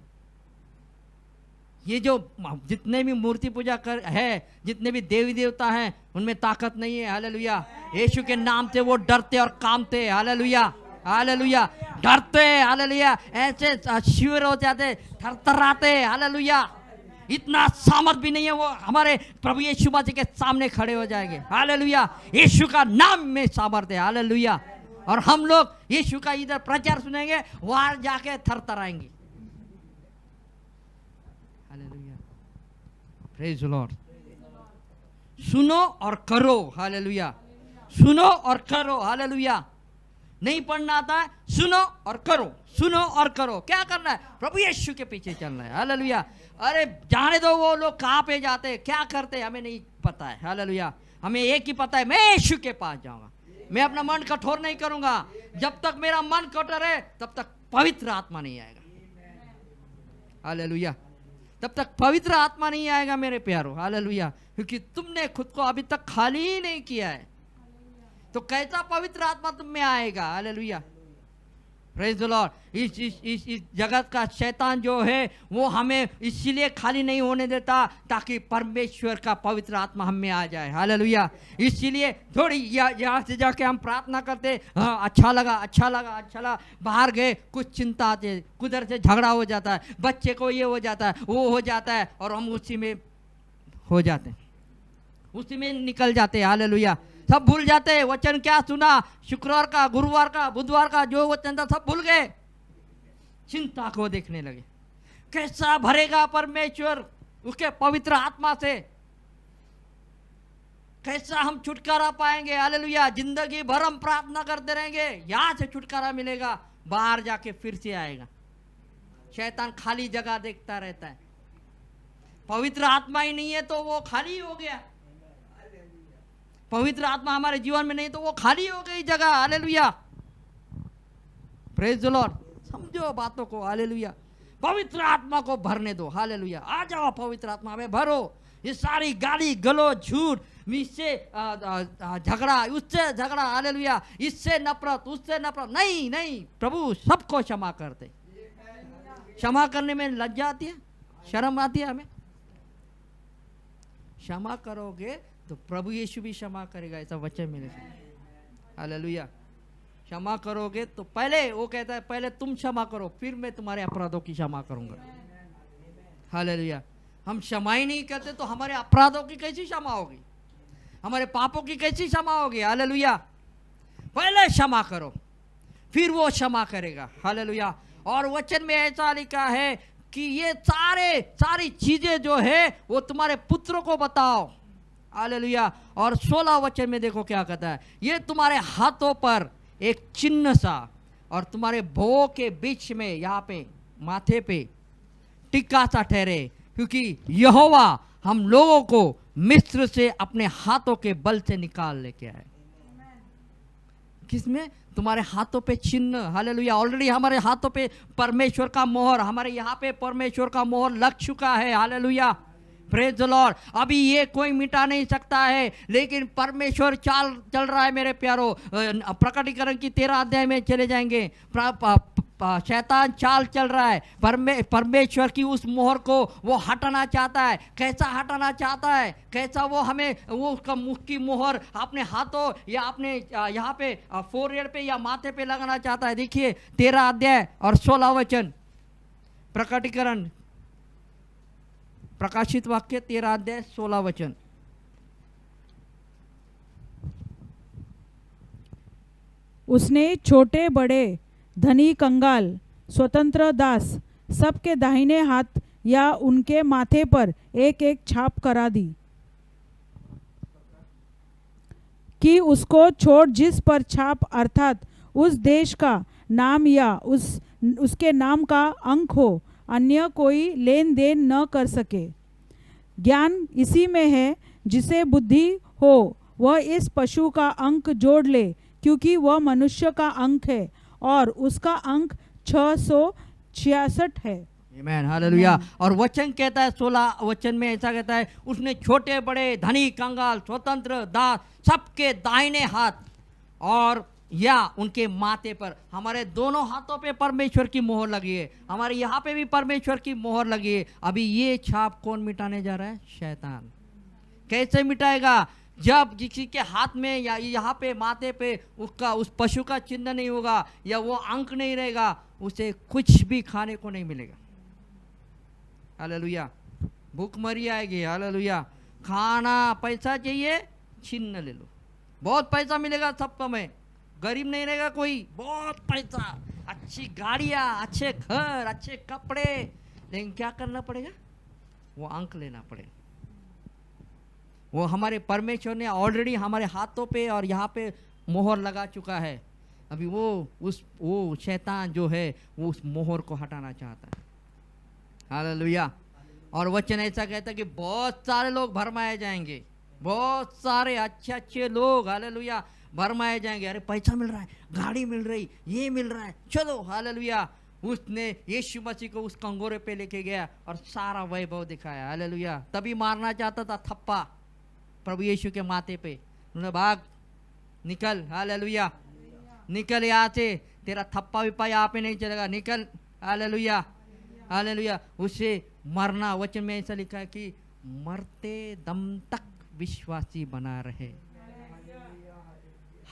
ये जो जितने भी मूर्ति पूजा कर है, जितने भी देवी देवता हैं, उनमें ताकत नहीं है। हालेलुया। यीशु के नाम से वो डरते और कांपते। हालेलुया। हालेलुया। डरते। हालेलुया। ऐसे शिविर हो जाते, थरथराते। हालेलुया। इतना सामर्थ भी नहीं है, वो हमारे प्रभु यीशु मसीह के सामने खड़े हो जाएंगे। हालेलुया। यीशु का नाम में सामर्थ है। हालेलुया। और हम लोग यीशु का इधर प्रचार सुनेंगे, वहां जाके थरथराएंगे। हालेलुया। Praise the Lord. सुनो और करो। हालेलुया। सुनो और करो। हालेलुया। नहीं पढ़ना आता है, सुनो और करो। क्या करना है? प्रभु यीशु के पीछे चलना है। हालेलुया। अरे जाने दो वो लोग कहाँ पे जाते, क्या करते, हमें नहीं पता है। हालेलुया। हमें एक ही पता है, मैं यीशु के पास जाऊंगा, मैं अपना मन कठोर नहीं करूंगा। जब तक मेरा मन कठोर है, तब तक पवित्र आत्मा नहीं आएगा। हालेलुया। तब तक पवित्र आत्मा नहीं आएगा मेरे प्यारो। हालेलुया। क्योंकि तुमने खुद को अभी तक खाली ही नहीं किया है, तो कैसा पवित्र आत्मा तुम में आएगा? हालेलुया। Praise the Lord. इस जगत का शैतान जो है, वो हमें इसीलिए खाली नहीं होने देता ताकि परमेश्वर का पवित्र आत्मा हम में आ जाए। हालेलुया। इसीलिए थोड़ी यहाँ से जाके हम प्रार्थना करते, हाँ अच्छा लगा, बाहर गए कुछ चिंता आती है, कुदर से झगड़ा हो जाता है, बच्चे को ये हो जाता है, वो हो जाता है, और हम उसी में हो जाते हैं, उसी में निकल जाते हैं। हालेलुया। सब भूल जाते हैं। वचन क्या सुना, शुक्रवार का, गुरुवार का, बुधवार का जो वचन था सब भूल गए, चिंता को देखने लगे। कैसा भरेगा परमेश्वर उसके पवित्र आत्मा से, कैसा हम छुटकारा पाएंगे। हालेलुया। जिंदगी भर हम प्रार्थना करते रहेंगे, यहां से छुटकारा मिलेगा, बाहर जाके फिर से आएगा। शैतान खाली जगह देखता रहता है। पवित्र आत्मा ही नहीं है तो वो खाली हो गया। पवित्र आत्मा हमारे जीवन में नहीं तो वो खाली हो गई जगह। Hallelujah, praise the Lord. समझो बातों को। हालेलुया। पवित्र आत्मा को भरने दो। हालेलुया। आ जाओ पवित्र आत्मा में भरो। ये सारी गाली गलौज, झूठ, इससे झगड़ा, उससे झगड़ा, हालेलुया, इससे नफरत, उससे नफरत, नहीं नहीं, प्रभु सबको क्षमा करते। क्षमा करने में लज्जा आती है, शर्म आती है हमें। क्षमा करोगे तो प्रभु यीशु भी क्षमा करेगा, ऐसा वचन मिलेगा। हालेलुया। क्षमा करोगे तो पहले वो कहता है पहले तुम क्षमा करो, फिर मैं तुम्हारे अपराधों की क्षमा करूंगा। हालेलुया। हम क्षमा ही नहीं करते तो हमारे अपराधों की कैसी क्षमा होगी, हमारे पापों की कैसी क्षमा होगी। हालेलुया। पहले क्षमा करो, फिर वो क्षमा करेगा। हालेलुया। और वचन में ऐसा लिखा है कि ये सारी चीजें जो है वो तुम्हारे पुत्रों को बताओ। हालेलुया। और 16 वचन में देखो क्या कहता है, ये तुम्हारे हाथों पर एक चिन्ह सा और तुम्हारे भौं के बीच में, यहाँ पे माथे पे टिक्का सा ठहरे, क्योंकि यहोवा हम लोगों को मिस्र से अपने हाथों के बल से निकाल लेके आए। किसमें? तुम्हारे हाथों पे चिन्ह। हालेलुया। ऑलरेडी हमारे हाथों पे परमेश्वर का मोहर, हमारे यहाँ पे परमेश्वर का मोहर लग चुका है। Hallelujah, praise the Lord. अभी ये कोई मिटा नहीं सकता है, लेकिन परमेश्वर चल रहा है मेरे प्यारो। प्रकटीकरण की 13 अध्याय में चले जाएंगे। शैतान चाल चल रहा है, परमेश्वर की उस मोहर को वो हटाना चाहता है। कैसा हटाना चाहता है, कैसा वो हमें वो उसका मुख की मोहर अपने हाथों या अपने यहाँ पे फोरहेड पे या माथे पे लगाना चाहता है। देखिए 13 अध्याय और 16 वचन, प्रकटीकरण, प्रकाशित वाक्य 13 अध्याय 16 वचन। उसने छोटे बड़े, धनी कंगाल, स्वतंत्र दास सबके दाहिने हाथ या उनके माथे पर एक एक छाप करा दी कि उसको छोड़ जिस पर छाप अर्थात उस देश का नाम या उसके नाम का अंक हो, अन्य कोई लेन देन न कर सके। ज्ञान इसी में है, जिसे बुद्धि हो वह इस पशु का अंक जोड़ ले, क्योंकि वह मनुष्य का अंक है और उसका अंक 666 है। आमीन, हालेलुया। और वचन कहता है 16 वचन में ऐसा कहता है, उसने छोटे बड़े, धनी कंगाल, स्वतंत्र दास सबके दाहिने हाथ और या उनके माथे पर, हमारे दोनों हाथों पे परमेश्वर की मोहर लगी है, हमारे यहाँ पे भी परमेश्वर की मोहर लगी है। अभी ये छाप कौन मिटाने जा रहा है? शैतान। कैसे मिटाएगा? जब किसी के हाथ में या यहाँ पे माथे पे उसका उस पशु का चिन्ह नहीं होगा या वो अंक नहीं रहेगा, उसे कुछ भी खाने को नहीं मिलेगा। हालेलुया। भूखमरी आएगी। हालेलुया। खाना, पैसा चाहिए, चिन्ह ले लो, बहुत पैसा मिलेगा सबको में, गरीब नहीं रहेगा कोई, बहुत पैसा, अच्छी गाड़ियाँ, अच्छे घर, अच्छे कपड़े, लेकिन क्या करना पड़ेगा? वो अंक लेना पड़ेगा। वो हमारे परमेश्वर ने ऑलरेडी हमारे हाथों पे और यहाँ पे मोहर लगा चुका है। अभी वो शैतान जो है वो उस मोहर को हटाना चाहता है। हालेलुया। और वचन ऐसा कहता है कि बहुत सारे लोग भरमाए जाएंगे, बहुत सारे अच्छे अच्छे लोग, हालेलुया, भरमाए जाएंगे। अरे पैसा मिल रहा है, गाड़ी मिल रही, ये मिल रहा है, चलो। हालेलुया। उसने यीशु मसीह को उस कंगोरे पे लेके गया और सारा वैभव दिखाया। हालेलुया। तभी मारना चाहता था थप्पा प्रभु यीशु के माथे पे, उन्होंने भाग, निकल। हालेलुया। निकल यहाँ से, तेरा थप्पा विप्पा यहाँ पे नहीं चलेगा, निकल। हालेलुया। हालेलुया। उसे मरना, वचन में ऐसा लिखा है कि मरते दम तक विश्वासी बना रहे।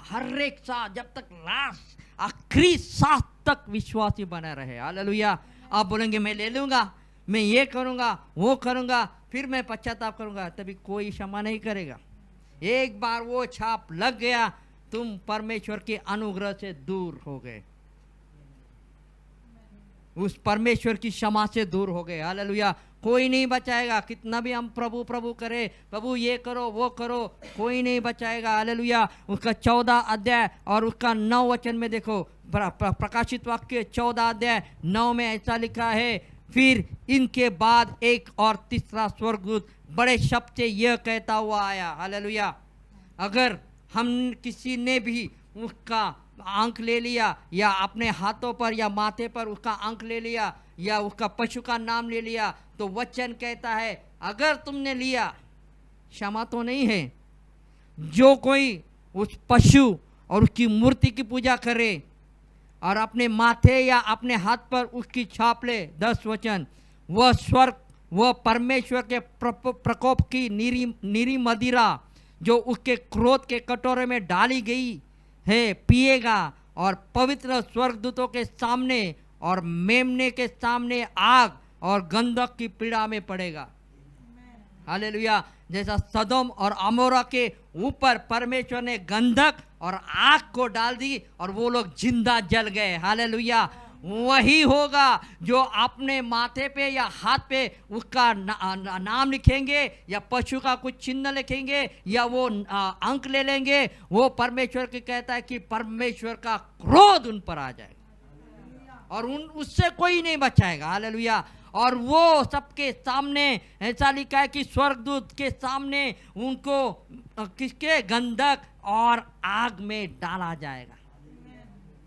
हर एक साथ, जब तक लास्ट आखिरी सांस तक विश्वासी बना रहे। हालेलुया। आप बोलेंगे मैं ले लूंगा, मैं ये करूंगा, वो करूंगा, फिर मैं पश्चाताप करूंगा, तभी कोई क्षमा नहीं करेगा। एक बार वो छाप लग गया, तुम परमेश्वर के अनुग्रह से दूर हो गए, उस परमेश्वर की क्षमा से दूर हो गए। हालेलुया। कोई नहीं बचाएगा, कितना भी हम प्रभु प्रभु करे, प्रभु ये करो वो करो, कोई नहीं बचाएगा। हालेलुया। उसका 14 अध्याय और उसका 9 वचन में देखो, प्रकाशित वाक्य 14 अध्याय 9 में ऐसा लिखा है, फिर इनके बाद एक और तीसरा स्वर्गदूत बड़े शब्द से यह कहता हुआ आया। हालेलुया। अगर हम किसी ने भी उसका अंक ले लिया, या अपने हाथों पर या माथे पर उसका अंक ले लिया, या उसका पशु का नाम ले लिया, तो वचन कहता है अगर तुमने लिया, क्षमा तो नहीं है। जो कोई उस पशु और उसकी मूर्ति की पूजा करे और अपने माथे या अपने हाथ पर उसकी छाप ले, 10 वचन, वह स्वर्ग, वह परमेश्वर के प्रकोप की नीरी मदिरा जो उसके क्रोध के कटोरे में डाली गई है पिएगा, और पवित्र स्वर्गदूतों के सामने और मेमने के सामने आग और गंधक की पीड़ा में पड़ेगा। हालेलुया। जैसा सदोम और अमोरा के ऊपर परमेश्वर ने गंधक और आग को डाल दी और वो लोग जिंदा जल गए। हालेलुया। वही होगा जो अपने माथे पे या हाथ पे उसका नाम लिखेंगे, या पशु का कुछ चिन्ह लिखेंगे, या वो अंक ले लेंगे, वो परमेश्वर की कहता है कि परमेश्वर का क्रोध उन पर आ जाएगा और उससे कोई नहीं बचाएगा। हालेलुया। और वो सबके सामने ऐसा लिखा है कि स्वर्गदूत के सामने उनको किसके गंधक और आग में डाला जाएगा।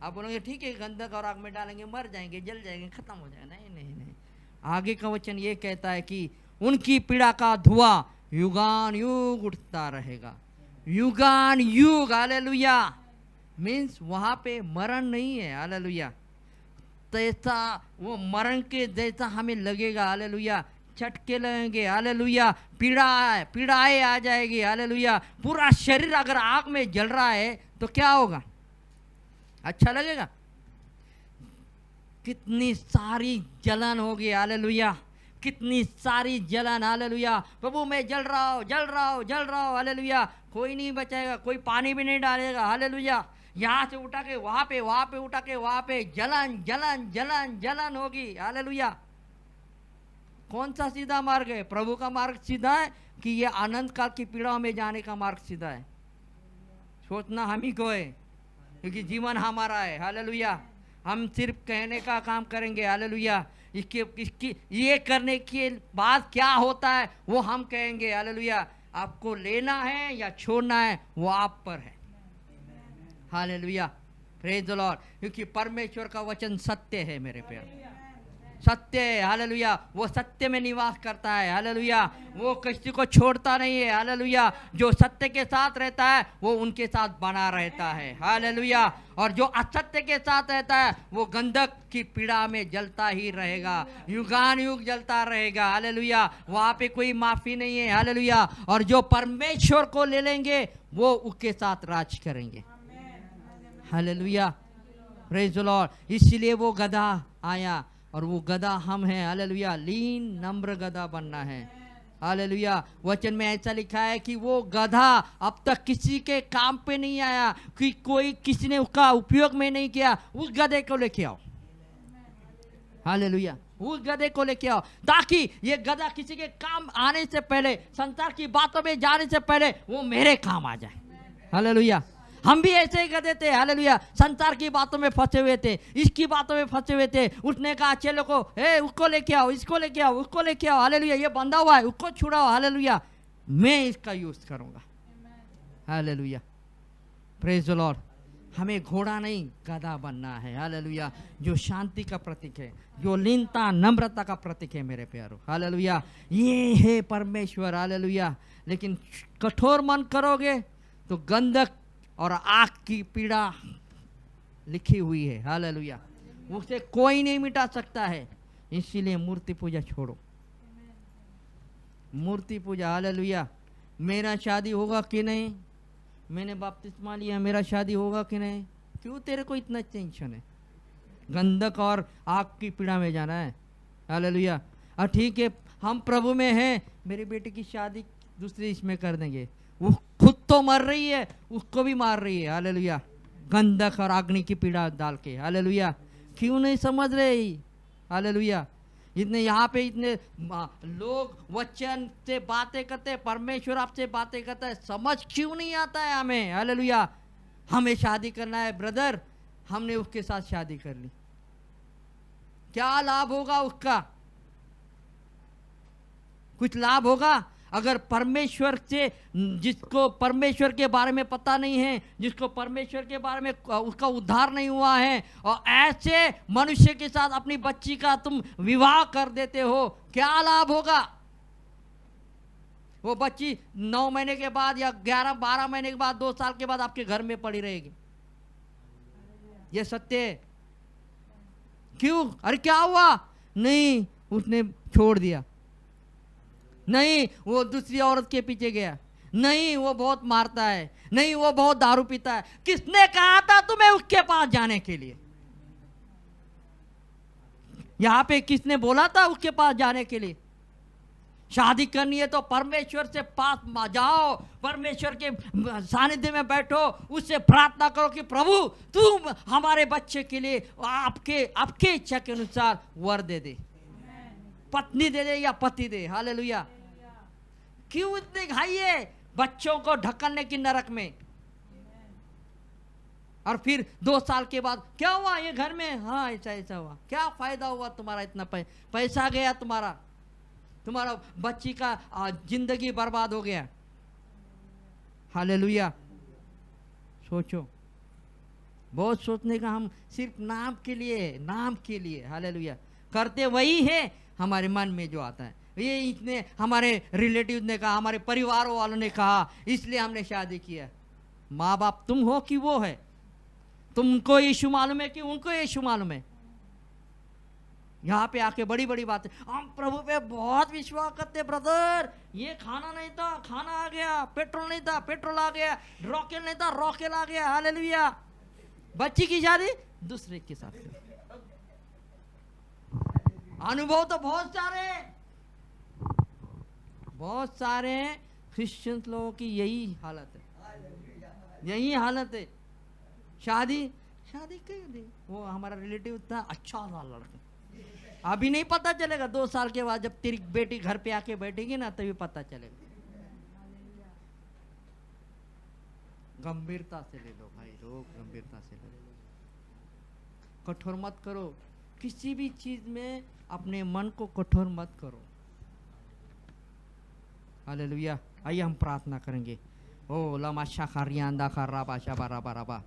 आप बोलोगे ठीक है, गंधक और आग में डालेंगे, मर जाएंगे, जल जाएंगे, खत्म हो जाएगा। नहीं नहीं नहीं, आगे का वचन ये कहता है कि उनकी पीड़ा का धुआं युगान युग उठता रहेगा, युगान युग। हालेलुया। मीन्स वहां पे मरण नहीं है। हालेलुया। तैसा वो मरण के जैसा हमें लगेगा। हालेलुया। झटके लगेंगे। हालेलुया। पीड़ाएं आ जाएगी। हालेलुया। पूरा शरीर अगर आग में जल रहा है तो क्या होगा? अच्छा लगेगा? कितनी सारी जलन होगी। हालेलुया। कितनी सारी जलन। हालेलुया। प्रभु मैं जल रहा हूँ, जल रहा हूँ, जल रहा हूँ। हालेलुया। कोई नहीं बचाएगा, कोई पानी भी नहीं डालेगा। हालेलुया। यहाँ से उठा के वहां पे, वहां पे उठा के वहां पे, जलन जलन जलन जलन होगी। हालेलुया। कौन सा सीधा मार्ग है? प्रभु का मार्ग सीधा है कि ये अनंत काल की पीड़ा में जाने का मार्ग सीधा है? सोचना हम ही को है, क्योंकि जीवन हमारा है। हालेलुया। हम सिर्फ कहने का काम करेंगे। हालेलुया। इसकी ये करने के बाद क्या होता है वो हम कहेंगे। हालेलुया। आपको लेना है या छोड़ना है वो आप पर है। हालेलुया। Praise the Lord. क्योंकि परमेश्वर का वचन सत्य है मेरे प्यारे, सत्य है। हालेलुया। वो सत्य में निवास करता है। हालेलुया। वो किसी को छोड़ता नहीं है। हालेलुया। जो सत्य के साथ रहता है वो उनके साथ बना रहता है। हालेलुया। और जो असत्य के साथ रहता है वो गंधक की पीड़ा में जलता ही रहेगा, युगान युग जलता रहेगा। हालेलुया। वहाँ पे कोई माफी नहीं है। हालेलुया। और जो परमेश्वर को ले लेंगे वो उसके साथ राज करेंगे। हालेलुया। Praise the Lord. इसीलिए वो गधा आया और वो गधा हम हैं। हालेलुया। लीन नम्र गधा बनना है। हालेलुया। वचन में ऐसा लिखा है कि वो गधा अब तक किसी के काम पे नहीं आया, कि कोई किसी ने उसका उपयोग में नहीं किया। उस गधे को लेके आओ। हालेलुया। उस गधे को लेके आओ, ताकि ये गधा किसी के काम आने से पहले, संसार की बातों में जाने से पहले वो मेरे काम आ जाए। हालेलुया। हम भी ऐसे ही गधे थे। हालेलुया। संसार की बातों में फंसे हुए थे, इसकी बातों में फंसे हुए थे। उसने कहा चेलों को, उसको लेके आओ, इसको लेके आओ, उसको लेके आओ। हालेलुया। ये बंधा हुआ है, उसको छुड़ाओ। हालेलुया। मैं इसका यूज करूंगा। हालेलुया। Praise the Lord. हमें घोड़ा नहीं गधा बनना है। हालेलुया। जो शांति का प्रतीक है, जो लीनता नम्रता का प्रतीक है मेरे प्यारो। हालेलुया। ये है परमेश्वर। हालेलुया। लेकिन कठोर मन करोगे तो गंधक और आग की पीड़ा लिखी हुई है। हालेलुया। उसे कोई नहीं मिटा सकता है। इसीलिए मूर्ति पूजा छोड़ो। मूर्ति पूजा। हालेलुया। मेरा शादी होगा कि नहीं, मैंने बपतिस्मा लिया, मेरा शादी होगा कि नहीं, क्यों तेरे को इतना टेंशन है? गंधक और आग की पीड़ा में जाना है। हालेलुया। ठीक है, हम प्रभु में हैं, मेरी बेटी की शादी दूसरी इसमें कर देंगे। वो खुद तो मर रही है, उसको भी मार रही है। हालेलुया। गंधक और अग्नि की पीड़ा डाल के। हालेलुया। क्यों नहीं समझ रहे? हालेलुया। इतने यहाँ पे इतने लोग वचन से बातें करते, परमेश्वर आपसे बातें करता है, समझ क्यों नहीं आता है हमें? हालेलुया। हमें शादी करना है ब्रदर, हमने उसके साथ शादी कर ली, क्या लाभ होगा उसका? कुछ लाभ होगा? अगर परमेश्वर से, जिसको परमेश्वर के बारे में पता नहीं है, जिसको परमेश्वर के बारे में उसका उद्धार नहीं हुआ है, और ऐसे मनुष्य के साथ अपनी बच्ची का तुम विवाह कर देते हो, क्या लाभ होगा? वो बच्ची 9 महीने के बाद या 11-12 महीने के बाद, 2 साल के बाद आपके घर में पड़ी रहेगी। ये सत्य है। क्यों? अरे क्या हुआ? नहीं, उसने छोड़ दिया, नहीं वो दूसरी औरत के पीछे गया, नहीं वो बहुत मारता है, नहीं वो बहुत दारू पीता है। किसने कहा था तुम्हें उसके पास जाने के लिए? यहां पे किसने बोला था उसके पास जाने के लिए? शादी करनी है तो परमेश्वर से पास जाओ, परमेश्वर के सानिध्य में बैठो, उससे प्रार्थना करो कि प्रभु तुम हमारे बच्चे के लिए आपके इच्छा के अनुसार वर दे दे, पत्नी दे दे या पति दे। हालेलुया। क्यों इतने घाई है बच्चों को ढकलने की नरक में? और फिर 2 साल के बाद क्या हुआ ये घर में? हाँ ऐसा ऐसा हुआ। क्या फायदा हुआ तुम्हारा? इतना पैसा गया तुम्हारा बच्ची का जिंदगी बर्बाद हो गया। हालेलुया। सोचो, बहुत सोचने का, हम सिर्फ नाम के लिए हालेलुया करते वही है हमारे मन में जो आता है। ये इतने हमारे रिलेटिव ने कहा, हमारे परिवार वालों ने कहा, इसलिए हमने शादी किया। माँ बाप तुम हो कि वो है? तुमको यीशु मालूम है कि उनको यीशु मालूम है? यहाँ पे आके बड़ी बड़ी बातें, हम प्रभु पे बहुत विश्वास करते ब्रदर, ये खाना नहीं था खाना आ गया, पेट्रोल नहीं था पेट्रोल आ गया, रॉकेल नहीं था रॉकेल आ गया। हालेलुया। बच्ची की शादी दूसरे के साथ। अनुभव तो बहुत सारे क्रिश्चियन लोगों की यही हालत है। शादी कर दी, वो हमारा रिलेटिव था, अच्छा था लड़का, अभी नहीं पता चलेगा, 2 साल के बाद जब तेरी बेटी घर पे आके बैठेगी ना तभी पता चलेगा। गंभीरता से ले लो भाई लोग, गंभीरता से ले लो, कठोर मत करो किसी भी चीज में, अपने मन को कठोर मत करो। हालेलुया। आइए हम प्रार्थना करेंगे। ओ लमा शाखा रियांदा खा राबा शाबा राबा राबा।